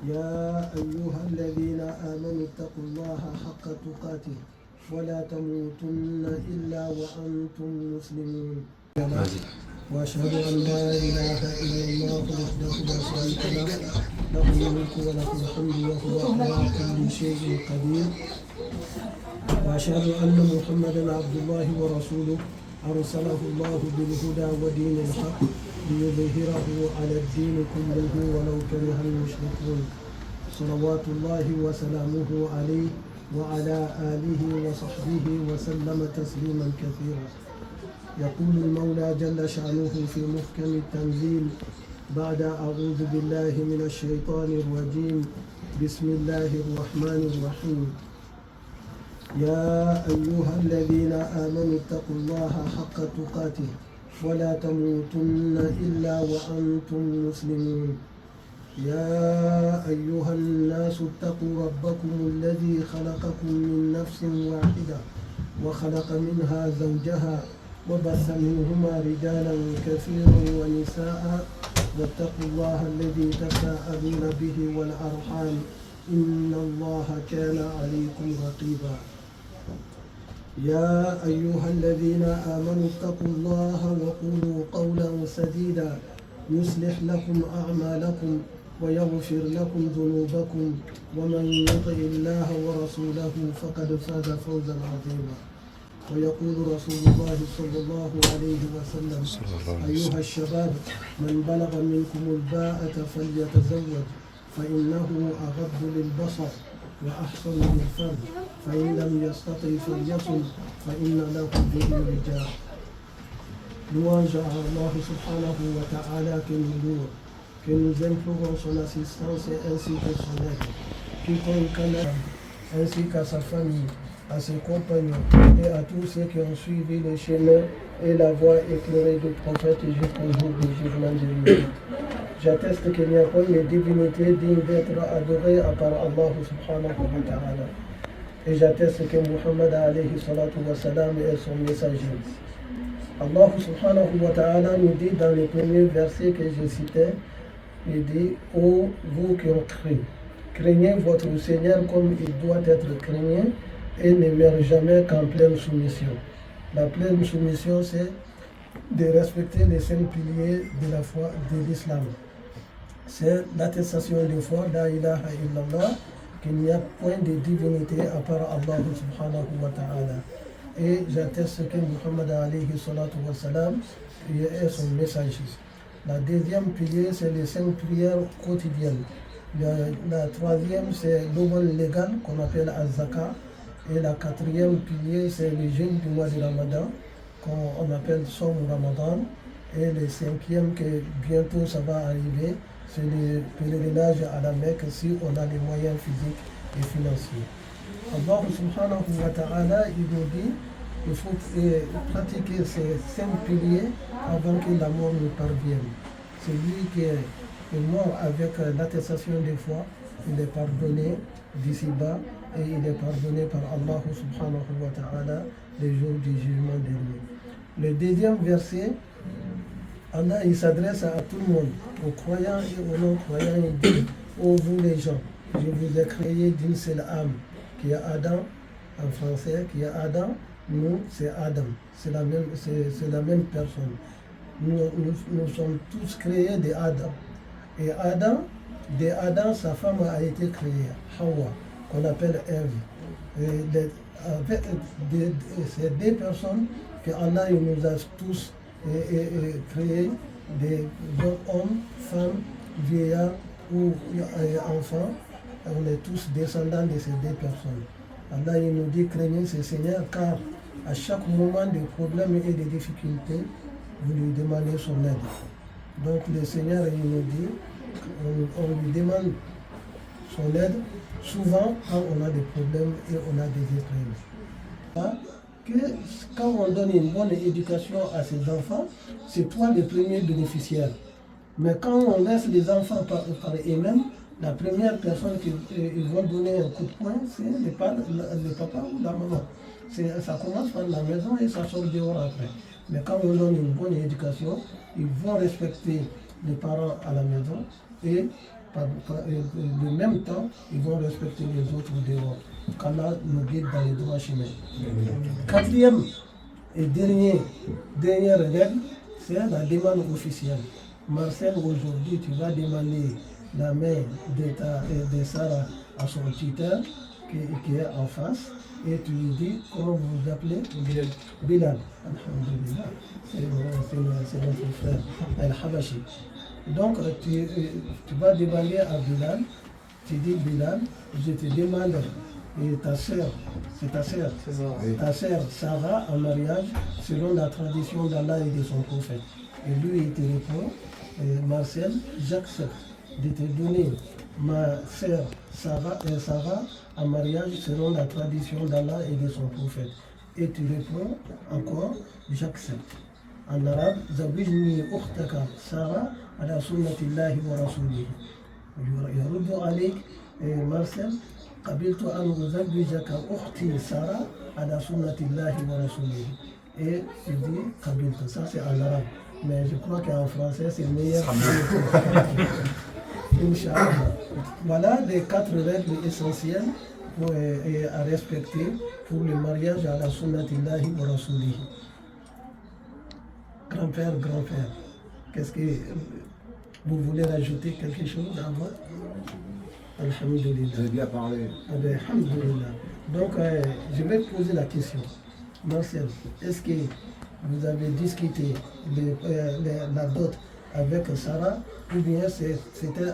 يا أيها الذين آمنوا اتقوا الله حق تقاته ولا تموتن إلا وأنتم مسلمون. وأشهد أن لا إله إلا الله وحده لا شريك له له الملك وله الحمد وهو على كل شيء قدير. وأشهد أن محمدا عبد الله ورسوله أرسله الله بالهدى ودين الحق ليظهره على الدين كله ولو كره المشركون. صلوات الله وسلامه عليه وعلى آله وصحبه وسلم تسليما كثيرا. يقول المولى جل شأنه في محكم التنزيل بعد أعوذ بالله من الشيطان الرجيم بسم الله الرحمن الرحيم. يا أيها الذين آمنوا اتقوا الله حق تقاته ولا تموتن إلا وأنتم مسلمون. يا أيها الناس اتقوا ربكم الذي خلقكم من نفس واحدة وخلق منها زوجها وبث منهما رجالا كثيرا ونساء واتقوا الله الذي تساءلون به والأرحام إن الله كان عليكم رقيبا. يا أيها الذين آمنوا اتقوا الله وقولوا قولا سديدا يصلح لكم أعمالكم ويغفر لكم ذنوبكم ومن يطع الله ورسوله فقد فاز فوزا عظيما. ويقول رسول الله صلى الله عليه وسلم أيها الشباب من بلغ منكم الباءة فليتزوج فإنه أغض للبصر وأحسن للفرج فإن لم يستطع فليصم فإن له به وجاء. Louange à Allah subhanahu wa ta'ala que nous louons, que nous implorons son assistance et ainsi que son aide, quiconque ainsi qu'à sa famille, à ses compagnons et à tous ceux qui ont suivi le chemin et la voie éclairée du prophète jusqu'au jour du jugement de Dieu. J'atteste qu'il n'y a pas une divinité digne d'être adorée à part Allah subhanahu wa ta'ala. Et j'atteste que Muhammad alayhi salatu wa salam est son messager. Allah subhanahu wa ta'ala nous dit dans le premier verset que je citais, il dit, ô vous qui ont cru, craignez votre Seigneur comme il doit être craigné et ne meurent jamais qu'en pleine soumission. La pleine soumission, c'est de respecter les 5 piliers de la foi de l'islam. C'est l'attestation de foi, la ilaha illallah, qu'il n'y a point de divinité à part Allah subhanahu wa ta'ala. Et j'atteste que Muhammad alayhi salatu wa salam est son messager. La deuxième pilier, c'est les 5 prières quotidiennes. La troisième, c'est l'aumône légal qu'on appelle az-zaka. Et la quatrième pilier, c'est le jeûne du mois de Ramadan, qu'on appelle Som Ramadan. Et le cinquième, que bientôt ça va arriver, c'est le pèlerinage à la Mecque si on a les moyens physiques et financiers. Allah subhanahu wa ta'ala, il nous dit qu'il faut pratiquer ces 5 piliers avant que la mort nous parvienne. Celui qui est mort avec l'attestation de foi, il est pardonné d'ici-bas et il est pardonné par Allah subhanahu wa ta'ala le jour du jugement dernier. Le deuxième verset, Allah il s'adresse à tout le monde, aux croyants et aux non-croyants, il dit, ô vous les gens, je vous ai créé d'une seule âme, qui est Adam, en français, qui est Adam, nous c'est Adam, c'est la même personne. Nous sommes tous créés d'Adam. Et Adam, de Adam, sa femme a été créée, Hawa, qu'on appelle Ève. Et avec ces 2 personnes que Allah il nous a tous créés, des hommes, femmes, vieillards ou enfants. On est tous descendants de ces 2 personnes. Allah il nous dit craignez ce Seigneur car à chaque moment de problèmes et de difficultés, vous lui demandez son aide. Donc le Seigneur il nous dit, on lui demande son aide souvent quand on a des problèmes et on a des épreuves. Que quand on donne une bonne éducation à ses enfants, c'est toi le premier bénéficiaire. Mais quand on laisse les enfants par eux-mêmes, la première personne qu'ils vont donner un coup de poing, c'est le papa ou la maman. Ça commence par la maison et ça sort dehors après. Mais quand on donne une bonne éducation, ils vont respecter les parents à la maison et de même temps, ils vont respecter les autres dehors. Qu'Allah nous guide dans les droits chemins. Quatrième et dernière règle, c'est la demande officielle. Marcel, aujourd'hui, tu vas demander la main de Sarah à son tuteur qui est en face et tu lui dis comment vous vous appelez? Bilal. Alhamdulillah. C'est notre frère Al-Habashi. Donc tu vas demander à Bilal, tu dis Bilal, je te demande et ta sœur, c'est ta sœur, ta sœur Sarah en mariage selon la tradition d'Allah et de son prophète. Et lui il te répond, Marcel, j'accepte de te donner ma sœur Sarah en mariage selon la tradition d'Allah et de son prophète. Et tu réponds encore, j'accepte. En arabe, Zawijni ukhtaka Sarah ala sunnatillahi wa rasulihi. يرد عليك Marcel, قبلت أن أزوجك أختي سارة على سنة الله ورسوله. Et tu dis قبلت, ça c'est en arabe. Mais je crois qu'en français c'est meilleur. Inch'Allah. Voilà les 4 règles essentielles à respecter pour le mariage à la sunnatillahi wa rasulihi. Grand-père, qu'est-ce que vous voulez rajouter quelque chose avant? Alhamdulillah. Vous avez bien parlé. Alhamdulillah. Donc, je vais poser la question. Marcel, est-ce que vous avez discuté la dot avec Sarah ou bien c'était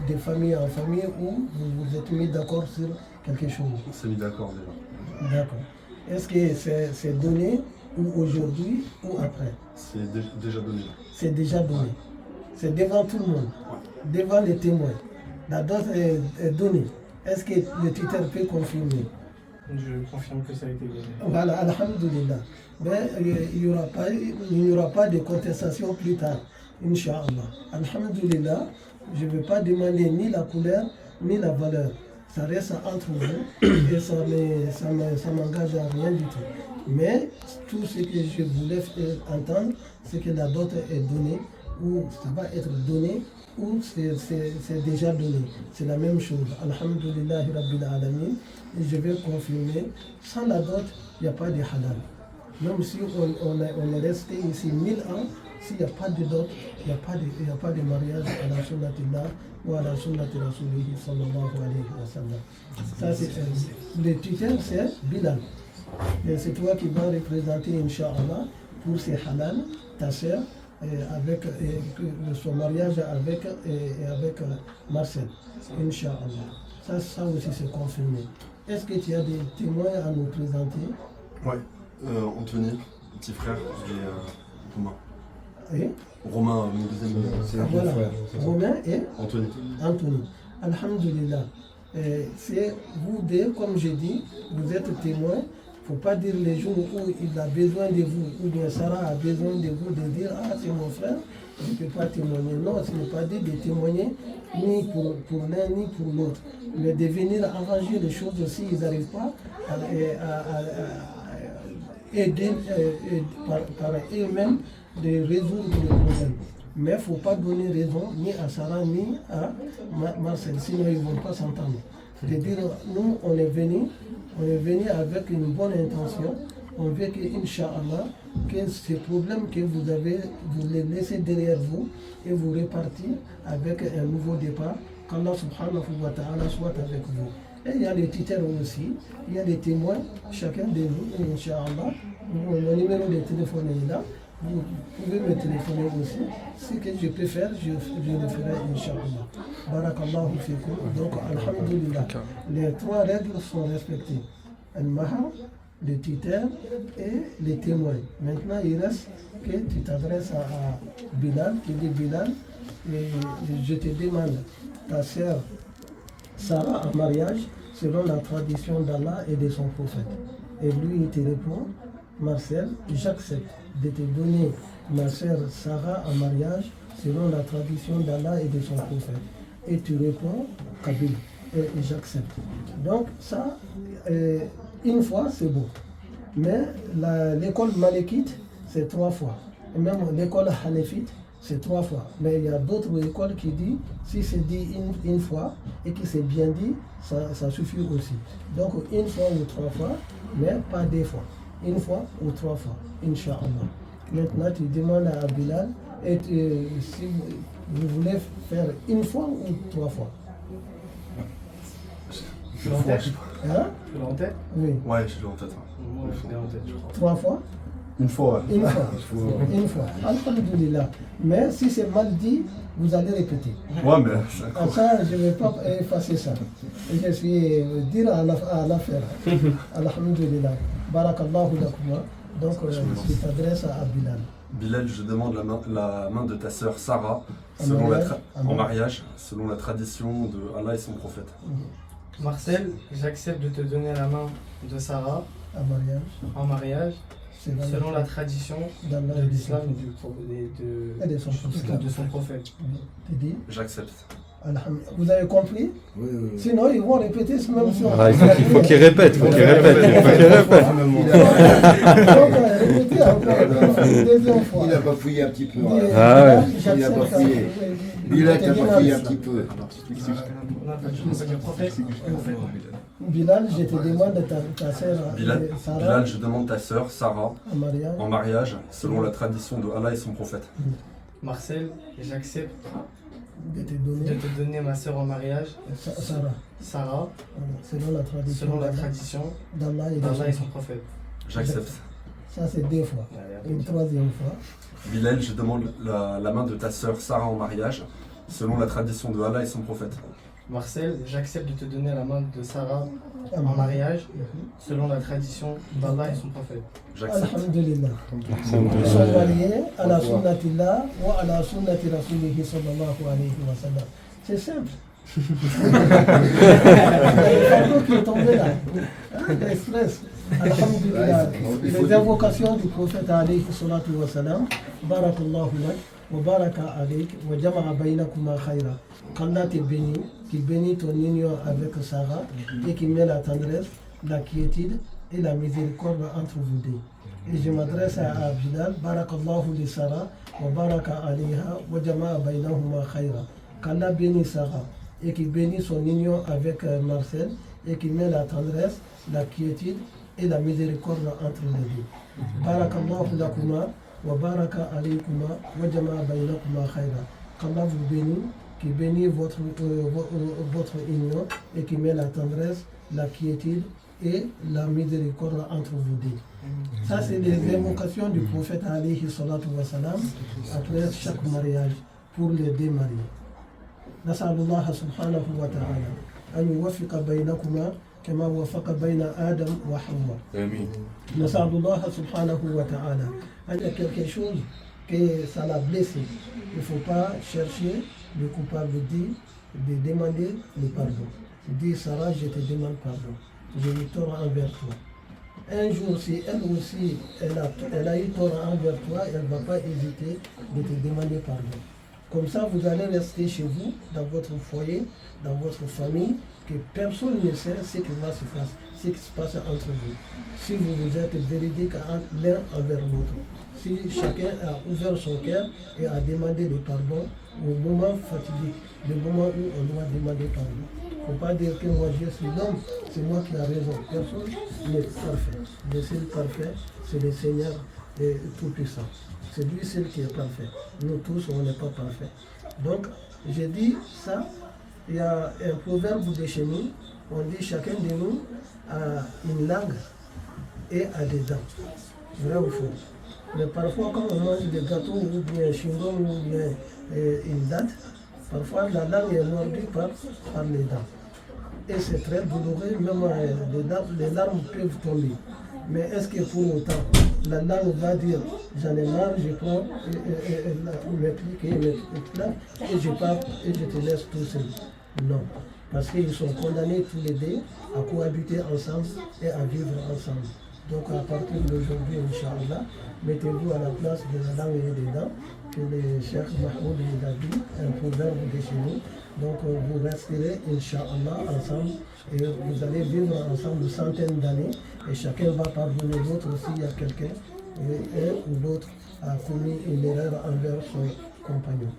de famille en famille où vous vous êtes mis d'accord sur quelque chose? On s'est mis d'accord déjà. D'accord. Est-ce que c'est donné ou aujourd'hui ou après? C'est déjà donné. C'est déjà donné. C'est devant tout le monde, devant les témoins. La dot est donnée. Est-ce que le tuteur peut confirmer? Je confirme que ça a été donné. Voilà, alhamdulillah. Mais il n'y aura pas de contestation plus tard, Inch'Allah. Alhamdulillah, je ne vais pas demander ni la couleur ni la valeur. Ça reste entre vous et ça m'engage à rien du tout. Mais tout ce que je voulais entendre, c'est que la dot est donnée, ou ça va être donné, ou c'est déjà donné. C'est la même chose. Alhamdulillah Rabbil Alamin. Et je vais confirmer, sans la dot, il n'y a pas de halal. Même si on est resté ici 1000 ans, s'il n'y a pas de dot, il n'y a pas de mariage à la sunnatillah ou à la sunnati rasulihi sallallahu alayhi wa sallam. Ça, le tuteur, c'est Bilal. Et c'est toi qui vas représenter, Inch'Allah, pour ces halal, ta sœur, avec son mariage avec Marcel, Inch'Allah. Ça aussi c'est confirmé. Est-ce que tu as des témoins à nous présenter? Ouais, Anthony, petit frère, et Romain. Et Romain, mon deuxième C'est un voilà. frère. Romain et Anthony. Alhamdulillah. C'est vous deux, comme je dis, vous êtes témoins. Il ne faut pas dire les jours où il a besoin de vous, ou bien Sarah a besoin de vous, de dire ah c'est mon frère, je ne peux pas témoigner. Non, ce n'est pas dit de témoigner ni pour l'un ni pour l'autre, mais de venir arranger les choses s'ils n'arrivent pas à aider par eux-mêmes de résoudre les problèmes. Mais il ne faut pas donner raison ni à Sarah ni à Marcel, sinon ils ne vont pas s'entendre. C'est-à-dire, nous, on est venu avec une bonne intention. On veut que, Inch'Allah, que ces problèmes que vous avez, vous les laissez derrière vous et vous repartir avec un nouveau départ. Qu'Allah subhanahu wa ta'ala soit avec vous. Et il y a les tuteurs aussi, il y a les témoins, chacun de nous, Inch'Allah. Mon numéro de téléphone est là. Vous pouvez me téléphoner aussi. Ce que je peux faire, je le ferai, Inch'Allah. Barakallahu fikum. Donc, alhamdulillah. Les 3 règles sont respectées. Al-Mahar, le tuteur et les témoins. Maintenant, il reste que tu t'adresses à Bilal, qui dit Bilal, et je te demande ta sœur Sarah en mariage selon la tradition d'Allah et de son prophète. Et lui, il te répond, Marcel, j'accepte de te donner ma sœur Sarah en mariage selon la tradition d'Allah et de son prophète. Et tu réponds, Kabil, et j'accepte. Donc ça, une fois, c'est bon. Mais l'école malékite, c'est 3 fois. Et même l'école hanéfite, c'est 3 fois. Mais il y a d'autres écoles qui disent, si c'est dit une fois et que c'est bien dit, ça suffit aussi. Donc une fois ou 3 fois, mais pas 2 fois. Une fois ou 3 fois, Inch'Allah. Maintenant, tu demandes à Bilal, et si vous voulez faire une fois ou 3 fois. Tu l'as en tête? Hein? Tu l'as en tête? Oui. Ouais, je l'ai en tête. Moi, je l'ai en tête, je crois. 3 fois? Une fois. Une fois. Une fois. Alhamdulillah. Mais si c'est mal dit, vous allez répéter. Ouais, mais Ah, ça, je ne vais pas effacer ça. Je suis dire à l'affaire. Alhamdulillah. Barakallahu lakuma. Donc, tu t'adresses à Bilal. Bilal, je demande la main de ta sœur Sarah en mariage, selon la tradition de Allah et son prophète. Marcel, j'accepte de te donner la main de Sarah en mariage, selon la tradition de l'islam et de son prophète. J'accepte. Vous avez compris? Oui. Sinon, ils vont répéter ce même chose. Ah, il faut qu'il répète, Donc, répétez encore une deuxième fois. Il a bafouillé un petit peu. Ah ouais. Il a bafouillé. Bilal t'a bafouillé un petit peu. Bilal, je te demande ta sœur Sarah Bilal, je demande ta sœur Sarah en en mariage, selon la tradition de Allah et son prophète. Marcel, j'accepte de te te donner ma sœur en mariage, Sarah, selon la tradition d'Allah d'Allah et son prophète. J'accepte. Ça, c'est 2 fois. Une 3e fois. Bilal, je demande la main de ta sœur Sarah en mariage, selon la tradition de Allah et son prophète. Marcel, j'accepte de te donner la main de Sarah en mariage, selon la tradition d'Allah et son prophète. J'accepte. Alhamdulillah. Ils sont mariés à la sunnatillah ou à la sunnati rasulihi sallallahu alayhi wa sallam. C'est simple. Il qui est tombé là. Le stress. Alhamdulillah. Les invocations du prophète alayhi salatu wa sallam. Barakallahu lak. Wa baraka alayk. Wa jama'a baynakuma khayra. Qu'Allah te bénit, qui bénit ton union avec Sarah et qui met la tendresse, la quiétude et la miséricorde entre vous deux. Et je m'adresse à Bilal, Barakallahu li Sarah, wa baraka alayha, wa jama'a baynahuma khayra. Qu'Allah bénit Sarah et qui bénit son union avec Marcel et qui met la tendresse, la quiétude et la miséricorde entre les deux. Barakallahu lakuma, wa baraka alaykuma, wa jama'a baynakuma khayra. Qu'Allah vous bénit, qui bénit votre union et qui met la tendresse, la quiétude et la miséricorde entre vous deux. Ça, c'est les invocations du prophète alayhi salatu wa salam après chaque mariage pour les deux mariés. Nas'alullah subhanahu wa ta'ala an yuwaffiqa baynakuma kama wafaqa bayna Adam wa Hawa. Nas'alullah subhanahu wa ta'ala. Il y a quelque chose que ça l'a blessé. Il ne faut pas chercher le coupable, de demander le pardon. Dis Sarah, je te demande pardon. J'ai eu tort envers toi. Un jour, si elle aussi, elle a eu tort envers toi, elle ne va pas hésiter de te demander pardon. Comme ça, vous allez rester chez vous, dans votre foyer, dans votre famille, que personne ne sait ce qui va se passer, ce qui se passe entre vous. Si vous êtes véridique l'un envers l'autre. Si chacun a ouvert son cœur et a demandé le pardon au moment fatidique, le moment où on doit demander pardon. Il ne faut pas dire que moi je suis l'homme, c'est moi qui ai raison. Personne n'est parfait. Le seul parfait, c'est le Seigneur Tout-Puissant. C'est lui seul qui est parfait. Nous tous, on n'est pas parfaits. Donc, j'ai dit ça. Il y a un proverbe de chez nous. On dit chacun de nous a une langue et a des dents. Vrai ou faux? Mais parfois, quand on mange des gâteaux ou bien un chewing-gum ou bien une date, parfois la langue est mordue par les dents. Et c'est très douloureux, même les larmes peuvent tomber. Mais est-ce que pour autant, la langue va dire j'en ai marre, je prends mes pliques et mes plats et je pars et je te laisse tout seul? Non. Parce qu'ils sont condamnés tous les deux à cohabiter ensemble et à vivre ensemble. Donc à partir d'aujourd'hui, Inch'Allah, mettez-vous à la place de la langue et des dents, que le Cheikh Mahmoud a dit, un proverbe de chez nous. Donc vous resterez, Inch'Allah, ensemble et vous allez vivre ensemble centaines d'années et chacun va pardonner l'autre s'il y a quelqu'un, un ou l'autre a commis une erreur envers compagnons.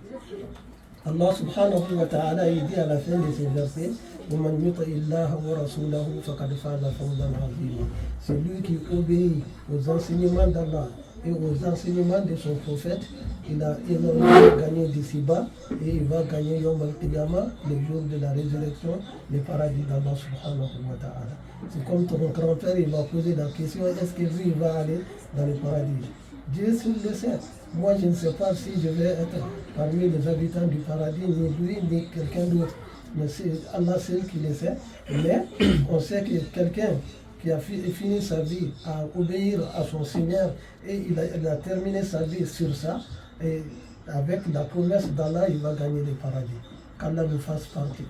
Allah subhanahu wa ta'ala il dit à la fin de ces versets وَمَنْ يُطِعِ اللَّهَ وَرَسُولَهُ فَقَدْ فَازَ فَوْزًا عَظِيمًا. Celui qui obéit aux enseignements d'Allah et aux enseignements de son prophète, il a énormément gagné d'ici-bas et il va gagner Yom al-Qiyamah, le jour de la résurrection, le paradis d'Allah subhanahu wa ta'ala. C'est comme ton grand-père, il va poser la question, est-ce que lui, il va aller dans le paradis? Dieu seul le sait. Moi, je ne sais pas si je vais être parmi les habitants du paradis, ni lui, ni quelqu'un d'autre. Mais c'est Allah seul qui le sait. Mais on sait que quelqu'un qui a fini sa vie à obéir à son Seigneur et il a terminé sa vie sur ça, et avec la promesse d'Allah, il va gagner le paradis. Qu'Allah nous fasse partie,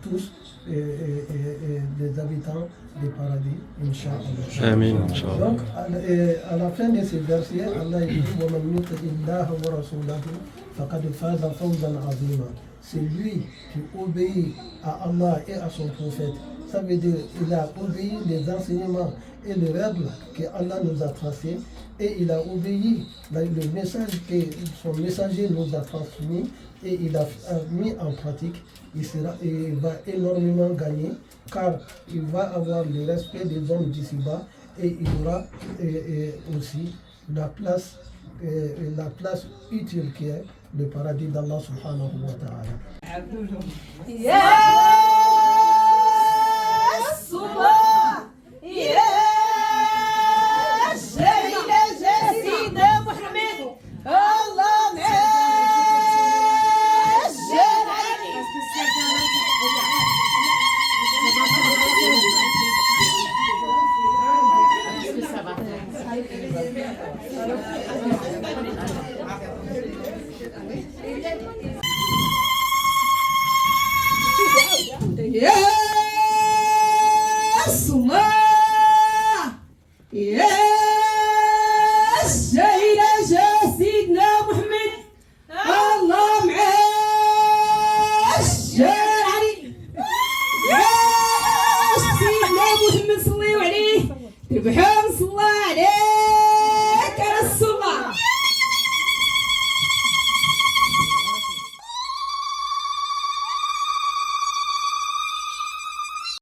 tous les habitants du paradis, Inch'Allah. Amin, Inch'Allah. Donc, à la fin de ces versets, Allah dit وَمَنْ يُطِعِ اللَّهَ وَرَسُولَهُ فَقَدْ فَازَ فَوْزًا عَظِيمًا. C'est lui qui obéit à Allah et à son prophète. Ça veut dire qu'il a obéi les enseignements et les règles que Allah nous a tracées, et il a obéi le message que son messager nous a transmis, et il a mis en pratique. Il va énormément gagner, car il va avoir le respect des hommes d'ici-bas, et il aura aussi la place utile qui est le paradis d'Allah subhanahu wa ta'ala. محمد صلوا عليه.